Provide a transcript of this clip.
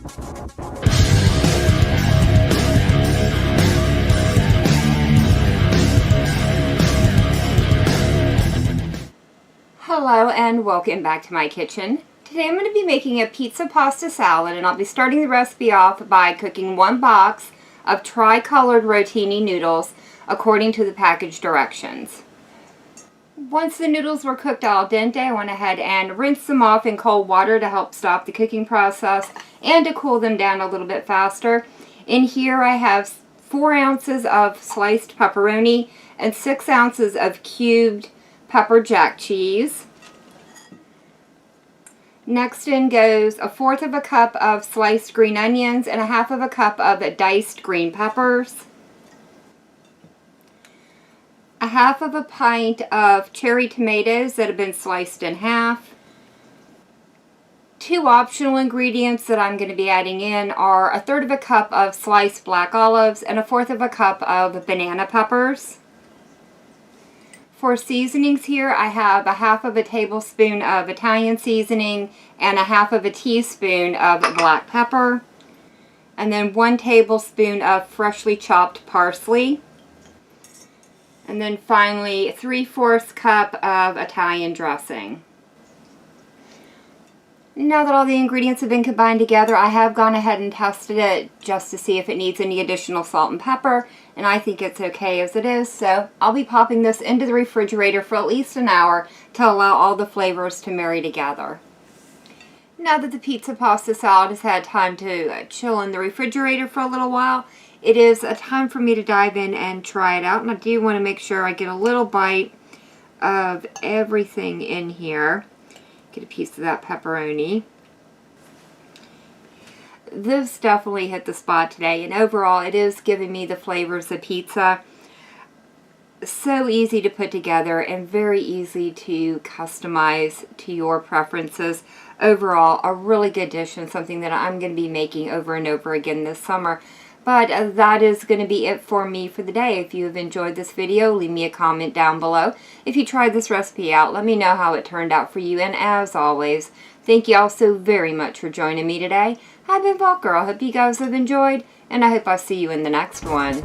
Hello and welcome back to my kitchen. Today I'm going to be making a pizza pasta salad, and I'll be starting the recipe off by cooking 1 box of tri-colored rotini noodles according to the package directions. Once the noodles were cooked al dente, I went ahead and rinsed them off in cold water to help stop the cooking process and to cool them down a little bit faster. In here I have 4 ounces of sliced pepperoni and 6 ounces of cubed pepper jack cheese. Next in goes 1/4 cup of sliced green onions and 1/2 cup of diced green peppers. 1/2 pint of cherry tomatoes that have been sliced in half. 2 optional ingredients that I'm going to be adding in are 1/3 cup of sliced black olives and 1/4 cup of banana peppers. For seasonings here, I have 1/2 tablespoon of Italian seasoning and 1/2 teaspoon of black pepper. And then 1 tablespoon of freshly chopped parsley. And then finally 3/4 cup of Italian dressing. Now that all the ingredients have been combined together, I have gone ahead and tested it just to see if it needs any additional salt and pepper, and I think it's okay as it is, so I'll be popping this into the refrigerator for at least an hour to allow all the flavors to marry together. Now that the pizza pasta salad has had time to chill in the refrigerator for a little while, it is a time for me to dive in and try it out, and I do want to make sure I get a little bite of everything in here. Get a piece of that pepperoni. This definitely hit the spot today, and overall it is giving me the flavors of pizza. So easy to put together and very easy to customize to your preferences. Overall, a really good dish and something that I'm going to be making over and over again this summer. But that is going to be it for me for the day. If you have enjoyed this video, leave me a comment down below. If you tried this recipe out, let me know how it turned out for you. And as always, thank you all so very much for joining me today. I've been Vault Girl. Hope you guys have enjoyed, and I hope I'll see you in the next one.